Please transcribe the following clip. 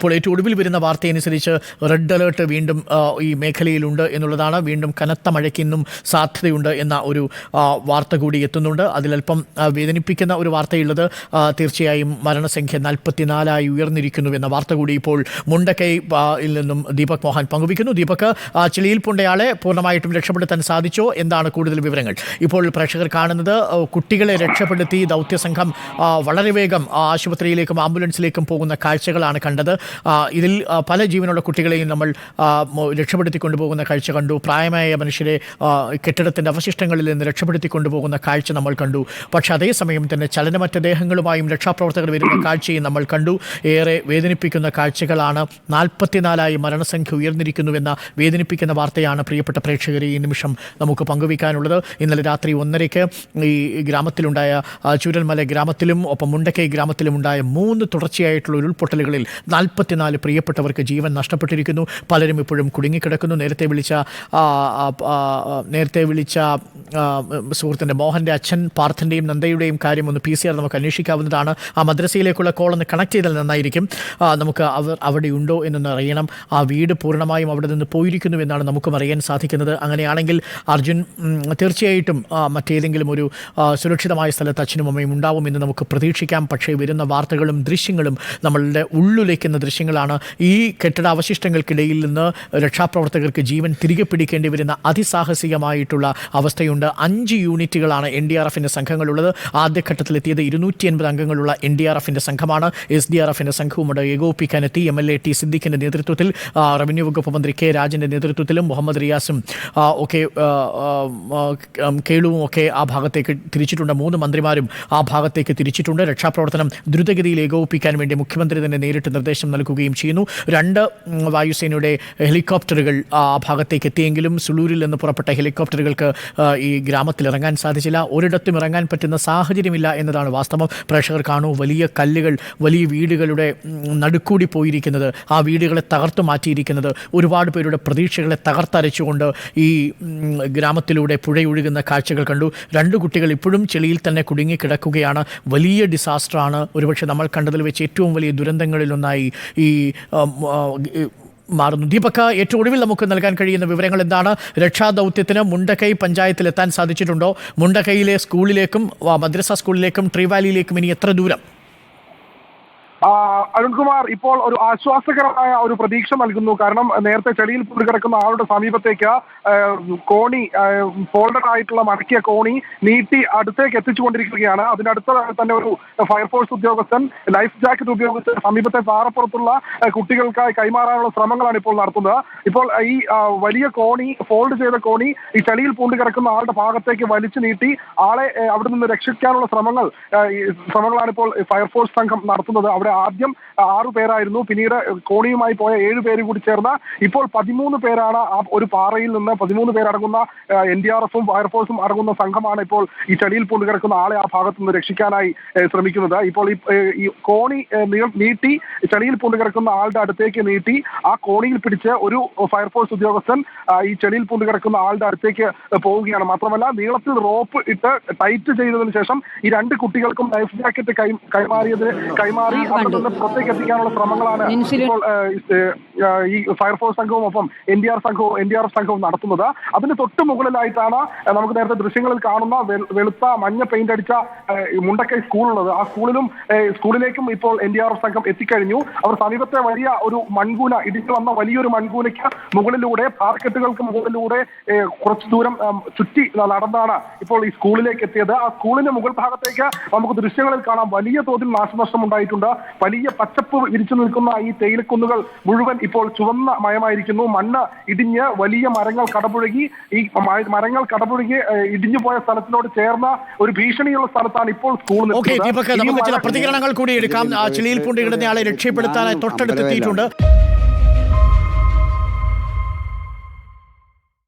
ഇപ്പോൾ ഏറ്റവും ഒടുവിൽ വരുന്ന വാർത്തയനുസരിച്ച് റെഡ് അലേർട്ട് വീണ്ടും ഈ മേഖലയിലുണ്ട് എന്നുള്ളതാണ്. വീണ്ടും കനത്ത മഴയ്ക്ക് ഇന്നും സാധ്യതയുണ്ട് എന്ന ഒരു വാർത്ത കൂടി എത്തുന്നുണ്ട്. അതിലൽപ്പം വേദനിപ്പിക്കുന്ന ഒരു വാർത്തയുള്ളത് തീർച്ചയായും മരണസംഖ്യ 44 ഉയർന്നിരിക്കുന്നു എന്ന വാർത്ത കൂടി ഇപ്പോൾ മുണ്ടക്കൈയിൽ നിന്നും ദീപക് മോഹൻ പങ്കുവയ്ക്കുന്നു. ദീപക്, ചെളിയിൽ പൂണ്ടയാളെ പൂർണ്ണമായിട്ടും രക്ഷപ്പെടുത്താൻ സാധിച്ചോ? എന്താണ് കൂടുതൽ വിവരങ്ങൾ? ഇപ്പോൾ പ്രേക്ഷകർ കാണുന്നത് കുട്ടികളെ രക്ഷപ്പെടുത്തി ദൗത്യസംഘം വളരെ വേഗം ആശുപത്രിയിലേക്കും ആംബുലൻസിലേക്കും പോകുന്ന കാഴ്ചകളാണ് കണ്ടത്. ഇതിൽ പല ജീവനുള്ള കുട്ടികളെയും നമ്മൾ രക്ഷപ്പെടുത്തി കൊണ്ടുപോകുന്ന കാഴ്ച കണ്ടു. പ്രായമായ മനുഷ്യരെ കെട്ടിടത്തിൻ്റെ അവശിഷ്ടങ്ങളിൽ നിന്ന് രക്ഷപ്പെടുത്തി കൊണ്ടുപോകുന്ന കാഴ്ച നമ്മൾ കണ്ടു. പക്ഷേ അതേസമയം തന്നെ ചലനമറ്റ ദേഹങ്ങളുമായും രക്ഷാപ്രവർത്തകർ വരുന്ന കാഴ്ചയും നമ്മൾ കണ്ടു. ഏറെ വേദനിപ്പിക്കുന്ന കാഴ്ചകളാണ്. 44 മരണസംഖ്യ ഉയർന്നിരിക്കുന്നുവെന്ന വേദനിപ്പിക്കുന്ന വാർത്തയാണ് പ്രിയപ്പെട്ട പ്രേക്ഷകരെ ഈ നിമിഷം നമുക്ക് പങ്കുവയ്ക്കാനുള്ളത്. ഇന്നലെ രാത്രി 1:30 ഈ ഗ്രാമത്തിലുണ്ടായ ചൂരൽമല ഗ്രാമത്തിലും ഒപ്പം മുണ്ടക്കൈ ഗ്രാമത്തിലും ഉണ്ടായ 3 തുടർച്ചയായിട്ടുള്ള ഉരുൾപൊട്ടലുകളിൽ 44 പ്രിയപ്പെട്ടവർക്ക് ജീവൻ നഷ്ടപ്പെട്ടിരിക്കുന്നു. പലരും ഇപ്പോഴും കുടുങ്ങിക്കിടക്കുന്നു. നേരത്തെ വിളിച്ച സുഹൃത്തിൻ്റെ മോഹൻ്റെ അച്ഛൻ പാർത്ഥൻ്റെയും നന്ദയുടെയും കാര്യം ഒന്ന് PCR നമുക്ക് അന്വേഷിക്കാവുന്നതാണ്. ആ മദ്രസയിലേക്കുള്ള കോൾ ഒന്ന് കണക്ട് ചെയ്താൽ നന്നായിരിക്കും. നമുക്ക് അവിടെ ഉണ്ടോ എന്നൊന്ന് അറിയണം. ആ വീട് പൂർണ്ണമായും അവിടെ നിന്ന് പോയിരിക്കുന്നു എന്നാണ് നമുക്കും അറിയാൻ സാധിക്കുന്നത്. അങ്ങനെയാണെങ്കിൽ അർജുൻ തീർച്ചയായിട്ടും മറ്റേതെങ്കിലും ഒരു സുരക്ഷിതമായ സ്ഥലത്ത് അച്ഛനും അമ്മയും ഉണ്ടാവുമെന്ന് നമുക്ക് പ്രതീക്ഷിക്കാം. പക്ഷേ വരുന്ന വാർത്തകളും ദൃശ്യങ്ങളും നമ്മളുടെ ഉള്ളിലേക്കുന്ന ദൃശ്യങ്ങളാണ്. ഈ കെട്ടിടാവശിഷ്ടങ്ങൾക്കിടയിൽ നിന്ന് രക്ഷാപ്രവർത്തകർക്ക് ജീവൻ തിരികെ പിടിക്കേണ്ടി വരുന്ന അതിസാഹസികമായിട്ടുള്ള അവസ്ഥയുണ്ട്. 5 യൂണിറ്റുകളാണ് NDRFിൻ്റെ സംഘങ്ങളുള്ളത്. ആദ്യഘട്ടത്തിലെത്തിയത് 250 അംഗങ്ങളുള്ള NDRFിൻ്റെ സംഘമാണ്. SDRFിൻ്റെ സംഘവുമുണ്ട്. ഏകോപിപ്പിക്കാനെത്തി MLA T സിദ്ദിഖിൻ്റെ നേതൃത്വത്തിൽ, റവന്യൂ വകുപ്പ് മന്ത്രി K രാജൻ്റെ നേതൃത്വത്തിലും മുഹമ്മദ് റിയാസും ഒക്കെ കേളുവും ഒക്കെ ആ ഭാഗത്തേക്ക് തിരിച്ചിട്ടുണ്ട്. 3 മന്ത്രിമാരും ആ ഭാഗത്തേക്ക് തിരിച്ചിട്ടുണ്ട്. രക്ഷാപ്രവർത്തനം ദ്രുതഗതിയിൽ ഏകോപിപ്പിക്കാൻ വേണ്ടി മുഖ്യമന്ത്രി തന്നെ നേരിട്ട് നിർദ്ദേശം നൽകുകയും ചെയ്യുന്നു. 2 വായുസേനയുടെ ഹെലികോപ്റ്ററുകൾ ആ ഭാഗത്തേക്ക് എത്തിയെങ്കിലും സുളൂരിൽ നിന്ന് പുറപ്പെട്ട ഹെലികോപ്റ്ററുകൾക്ക് ഈ ഗ്രാമത്തിൽ ഇറങ്ങാൻ സാധിച്ചില്ല. ഒരിടത്തും ഇറങ്ങാൻ പറ്റുന്ന സാഹചര്യമില്ല എന്നതാണ് വാസ്തവം. പ്രേക്ഷകർ കാണൂ, വലിയ കല്ലുകൾ വലിയ വീടുകളുടെ നടുക്കൂടി പോയിരിക്കുന്നത്, ആ വീടുകളെ തകർത്തു മാറ്റിയിരിക്കുന്നത്, ഒരുപാട് പേരുടെ പ്രതീക്ഷകളെ തകർത്തരച്ചുകൊണ്ട് ഈ ഗ്രാമത്തിലൂടെ പുഴയൊഴുകുന്ന കാഴ്ചകൾ കണ്ടു. 2 കുട്ടികൾ ഇപ്പോഴും ചെളിയിൽ തന്നെ കുടുങ്ങിക്കിടക്കുകയാണ്. വലിയ ഡിസാസ്റ്ററാണ്. ഒരുപക്ഷെ നമ്മൾ കണ്ടതിൽ വെച്ച് ഏറ്റവും വലിയ ദുരന്തങ്ങളിലൊന്നായി ഈ മാറുന്നു. ദീപക്, ഏറ്റവും ഒടുവിൽ നമുക്ക് നൽകാൻ കഴിയുന്ന വിവരങ്ങൾ എന്താണ്? രക്ഷാദൗത്യത്തിന് മുണ്ടക്കൈ പഞ്ചായത്തിൽ എത്താൻ സാധിച്ചിട്ടുണ്ടോ? മുണ്ടക്കൈയിലെ സ്കൂളിലേക്കും മദ്രസ സ്കൂളിലേക്കും ട്രീ വാലിയിലേക്കും ഇനി എത്ര ദൂരം? അരുൺകുമാർ, ഇപ്പോൾ ഒരു ആശ്വാസകരമായ ഒരു പ്രതീക്ഷ നൽകുന്നു. കാരണം നേരത്തെ ചെളിയിൽ കിടക്കുന്ന ആളുടെ സമീപത്തേക്ക് കോണി, ഫോൾഡഡ് ആയിട്ടുള്ള മടക്കിയ കോണി നീട്ടി അടുത്തേക്ക് എത്തിച്ചുകൊണ്ടിരിക്കുകയാണ്. അതിനടുത്ത് തന്നെ ഒരു ഫയർഫോഴ്സ് ഉദ്യോഗസ്ഥൻ ലൈഫ് ജാക്കറ്റ് ഉപയോഗിച്ച് സമീപത്തെ പാറപ്പുറത്തുള്ള കുട്ടികൾക്കായി കൈമാറാനുള്ള ശ്രമങ്ങളാണ് ഇപ്പോൾ നടത്തുന്നത്. ഇപ്പോൾ ഈ വലിയ കോണി, ഫോൾഡ് ചെയ്ത കോണി ഈ ചെളിയിൽ കിടക്കുന്ന ആളുടെ ഭാഗത്തേക്ക് വലിച്ചു നീട്ടി ആളെ അവിടെ നിന്ന് രക്ഷിക്കാനുള്ള ശ്രമങ്ങളാണ് ഇപ്പോൾ ഫയർഫോഴ്സ് സംഘം നടത്തുന്നത്. അവിടെ ആദ്യം 6 പേരായിരുന്നു. പിന്നീട് കോണിയുമായി പോയ 7 പേര് കൂടി ചേർന്ന് ഇപ്പോൾ 13 പേരാണ്. ആ ഒരു പാറയിൽ നിന്ന് 13 പേരടങ്ങുന്ന NDRFും ഫയർഫോഴ്സും അടങ്ങുന്ന സംഘമാണ് ഇപ്പോൾ ഈ ചെളിയിൽ കിടക്കുന്ന ആളെ ആ ഭാഗത്ത് നിന്ന് രക്ഷിക്കാനായി ശ്രമിക്കുന്നത്. ഇപ്പോൾ ഈ കോണി നീട്ടി ചെളിയിൽ കിടക്കുന്ന ആളുടെ അടുത്തേക്ക് നീട്ടി ആ കോണിയിൽ പിടിച്ച് ഒരു ഫയർഫോഴ്സ് ഉദ്യോഗസ്ഥൻ ഈ ചെളിയിൽ കിടക്കുന്ന ആളുടെ അടുത്തേക്ക് പോവുകയാണ്. മാത്രമല്ല നീളത്തിൽ റോപ്പ് ഇട്ട് ടൈറ്റ് ചെയ്തതിനു ശേഷം ഈ 2 കുട്ടികൾക്കും ലൈഫ് ജാക്കറ്റ് കൈമാറി അവിടെ നിന്ന് പുറത്തേക്ക് എത്തിക്കാനുള്ള ശ്രമങ്ങളാണ് ഇപ്പോൾ ഈ ഫയർഫോഴ്സ് സംഘവും ഒപ്പം NDRF സംഘവും നടത്തുന്നത്. അതിന് തൊട്ട് മുകളിലായിട്ടാണ് നമുക്ക് നേരത്തെ ദൃശ്യങ്ങളിൽ കാണുന്ന വെളുത്ത മഞ്ഞ പെയിന്റ് അടിച്ച മുണ്ടക്കൈ സ്കൂളുള്ളത്. ആ സ്കൂളിലേക്കും ഇപ്പോൾ NDRF സംഘം എത്തിക്കഴിഞ്ഞു. അവർ സമീപത്തെ വലിയ ഒരു മൺകൂന, ഇടിച്ചു വന്ന വലിയൊരു മൺകൂനയ്ക്ക് മുകളിലൂടെ, പാർക്കെട്ടുകൾക്ക് മുകളിലൂടെ കുറച്ചു ദൂരം ചുറ്റി നടന്നാണ് ഇപ്പോൾ ഈ സ്കൂളിലേക്ക് എത്തിയത്. ആ സ്കൂളിന്റെ മുകൾ ഭാഗത്തേക്ക് നമുക്ക് ദൃശ്യങ്ങളിൽ കാണാം വലിയ തോതിൽ നാശനഷ്ടം ഉണ്ടായിട്ടുണ്ട്. വലിയ പച്ചപ്പ് വിരിച്ചു നിൽക്കുന്ന ഈ തേയിലക്കുന്നുകൾ മുഴുവൻ ഇപ്പോൾ ചുവന്ന മയമായിരിക്കുന്നു. മണ്ണ് ഇടിഞ്ഞ് വലിയ മരങ്ങൾ കടപുഴകി, ഈ മരങ്ങൾ കടപുഴകി ഇടിഞ്ഞു പോയ സ്ഥലത്തിനോട് ചേർന്ന ഒരു ഭീഷണിയുള്ള സ്ഥലത്താണ് ഇപ്പോൾ സ്കൂൾ. നമുക്ക് ചില പ്രതികരണങ്ങൾ കൂടി എടുക്കാം. ചെളിയിൽ പൂണ്ട് കിടന്നയാളെ രക്ഷപ്പെടുത്താനായി തൊട്ടടുത്തെത്തിയിട്ടുണ്ട്.